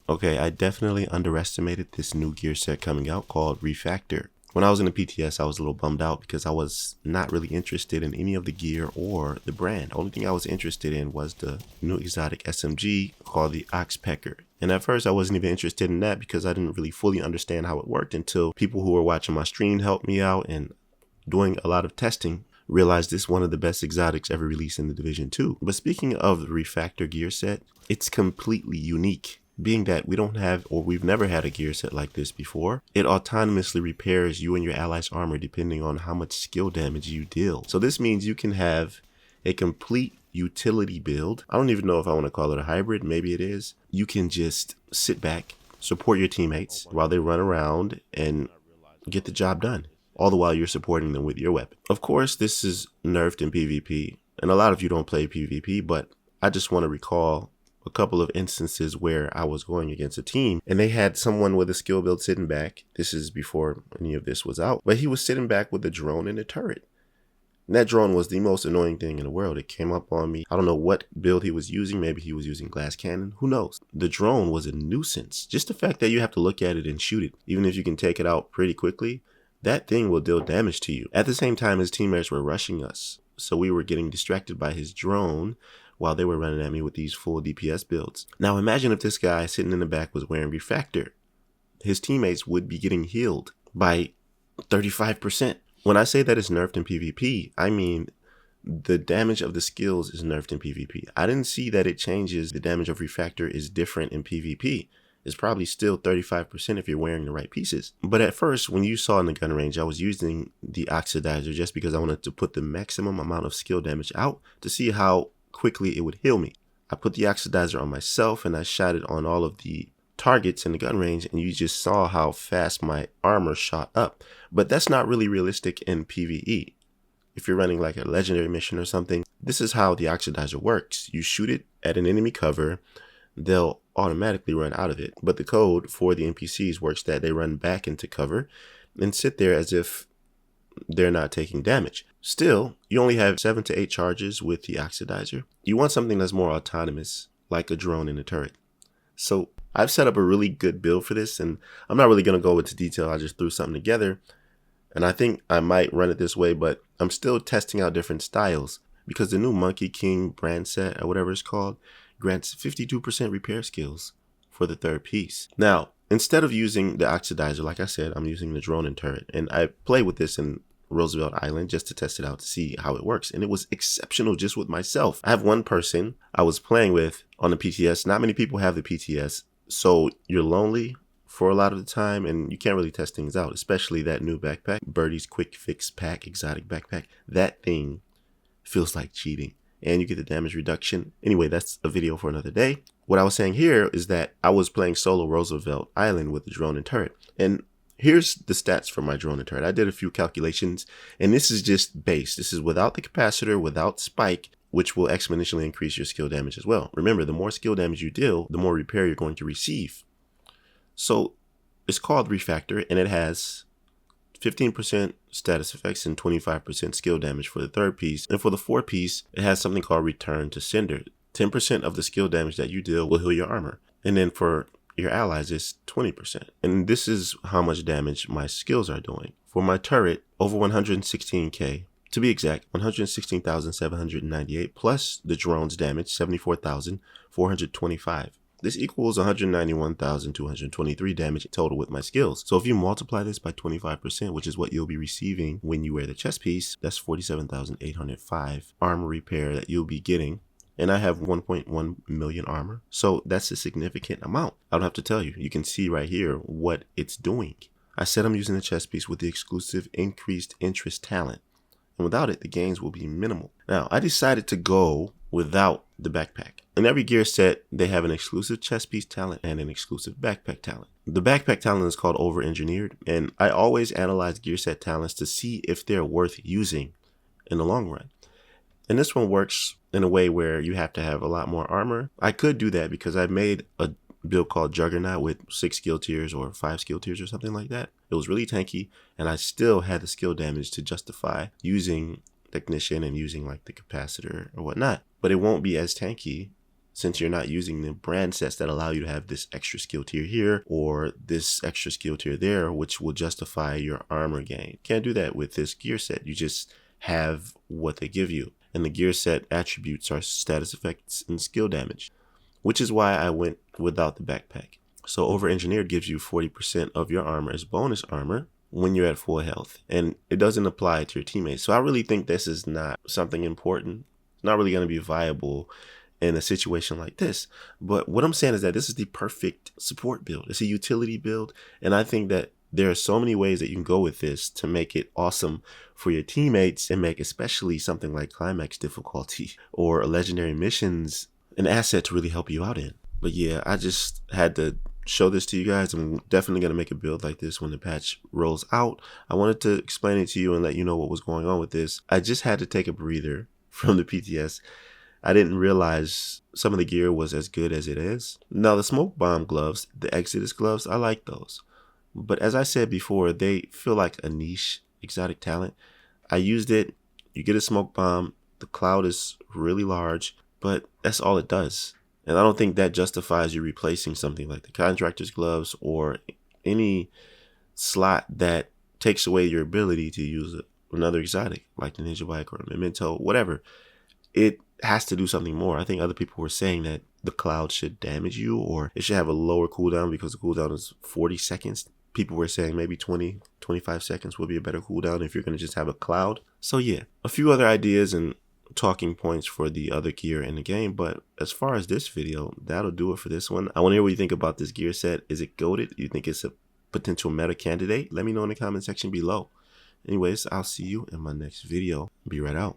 Okay, I definitely underestimated this new gear set coming out called Refactor. When I was in the PTS, I was a little bummed out because I was not really interested in any of the gear or the brand. The only thing I was interested in was the new exotic SMG called the 𝐒𝐻𝐴. And at first I wasn't even interested in that because I didn't really fully understand how it worked until people who were watching my stream helped me out, and doing a lot of testing realized this is one of the best exotics ever released in the Division 2. But speaking of the Refactor gear set, it's completely unique. Being that we don't have, or we've never had a gear set like this before, it autonomously repairs you and your allies' armor depending on how much skill damage you deal. So this means you can have a complete utility build. I don't even know if I want to call it a hybrid, maybe it is. You can just sit back, support your teammates while they run around and get the job done, all the while you're supporting them with your weapon. Of course, this is nerfed in PvP, and a lot of you don't play PvP, but I just want to recall a couple of instances where I was going against a team and they had someone with a skill build sitting back. This is before any of this was out, but he was sitting back with a drone and a turret. And that drone was the most annoying thing in the world. It came up on me. I don't know what build he was using. Maybe he was using glass cannon. Who knows? The drone was a nuisance. Just the fact that you have to look at it and shoot it, even if you can take it out pretty quickly, that thing will deal damage to you. At the same time, his teammates were rushing us, so we were getting distracted by his drone while they were running at me with these full DPS builds. Now imagine if this guy sitting in the back was wearing Refactor. His teammates would be getting healed by 35%. When I say that it's nerfed in PvP, I mean the damage of the skills is nerfed in PvP. I didn't see that it changes. The damage of Refactor is different in PvP. It's probably still 35% if you're wearing the right pieces. But at first, when you saw in the gun range, I was using the oxidizer just because I wanted to put the maximum amount of skill damage out to see how quickly it would heal me. I put the oxidizer on myself and I shot it on all of the targets in the gun range, and you just saw how fast my armor shot up. But that's not really realistic in PvE. If you're running like a legendary mission or something, this is how the oxidizer works. You shoot it at an enemy cover, they'll automatically run out of it. But the code for the NPCs works that they run back into cover and sit there as if they're not taking damage. Still, you only have 7 to 8 charges with the oxidizer. You want something that's more autonomous, like a drone and a turret. So I've set up a really good build for this, and I'm not really going to go into detail. I just threw something together, and I think I might run it this way, but I'm still testing out different styles because the new Monkey King brand set, or whatever it's called, grants 52% repair skills for the third piece. Now, instead of using the oxidizer, like I said, I'm using the drone and turret, and I play with this in Roosevelt Island just to test it out to see how it works, and it was exceptional just with myself. I have one person I was playing with on the PTS. Not many people have the PTS, so you're lonely for a lot of the time and you can't really test things out, especially that new backpack, Birdie's Quick Fix Pack exotic backpack. That thing feels like cheating, and you get the damage reduction. Anyway, that's a video for another day. What I was saying here is that I was playing solo Roosevelt Island with the drone and turret, and here's the stats for my drone and turret. I did a few calculations, and this is just base. This is without the capacitor, without spike, which will exponentially increase your skill damage as well. Remember, the more skill damage you deal, the more repair you're going to receive. So it's called Refactor, and it has 15% status effects and 25% skill damage for the third piece. And for the fourth piece, it has something called Return to Sender. 10% of the skill damage that you deal will heal your armor. And then for your allies, it's 20%. And this is how much damage my skills are doing. For my turret, over 116k. To be exact, 116,798 plus the drone's damage, 74,425. This equals 191,223 damage total with my skills. So if you multiply this by 25%, which is what you'll be receiving when you wear the chest piece, that's 47,805 armor repair that you'll be getting. And I have 1.1 million armor. So that's a significant amount. I don't have to tell you. You can see right here what it's doing. I said I'm using the chest piece with the exclusive increased interest talent. And without it, the gains will be minimal. Now, I decided to go without the backpack. In every gear set, they have an exclusive chest piece talent and an exclusive backpack talent. The backpack talent is called over-engineered, and I always analyze gear set talents to see if they're worth using in the long run. And this one works in a way where you have to have a lot more armor. I could do that because I made a build called Juggernaut with 6 skill tiers or 5 skill tiers or something like that. It was really tanky, and I still had the skill damage to justify using Technician and using like the capacitor or whatnot. But it won't be as tanky since you're not using the brand sets that allow you to have this extra skill tier here or this extra skill tier there, which will justify your armor gain. Can't do that with this gear set. You just have what they give you. And the gear set attributes are status effects and skill damage, which is why I went without the backpack. So over engineered gives you 40% of your armor as bonus armor when you're at full health, and it doesn't apply to your teammates. So I really think this is not something important. It's not really going to be viable in a situation like this. But what I'm saying is that this is the perfect support build. It's a utility build, and I think that there are so many ways that you can go with this to make it awesome for your teammates and make especially something like climax difficulty or legendary missions an asset to really help you out in. But yeah, I just had to show this to you guys. I'm definitely going to make a build like this when the patch rolls out. I wanted to explain it to you and let you know what was going on with this. I just had to take a breather from the PTS. I didn't realize some of the gear was as good as it is. Now the smoke bomb gloves, the Exodus gloves, I like those. But as I said before, they feel like a niche exotic talent. I used it. You get a smoke bomb. The cloud is really large, but that's all it does. And I don't think that justifies you replacing something like the contractor's gloves or any slot that takes away your ability to use another exotic like the ninja bike or a memento, whatever. It has to do something more. I think other people were saying that the cloud should damage you or it should have a lower cooldown because the cooldown is 40 seconds. People were saying maybe 20, 25 seconds would be a better cooldown if you're going to just have a cloud. So yeah, a few other ideas and talking points for the other gear in the game, but as far as this video, that'll do it for this one. I want to hear what you think about this gear set. Is it goated? Do you think it's a potential meta candidate? Let me know in the comment section below. Anyways, I'll see you in my next video. Be right out.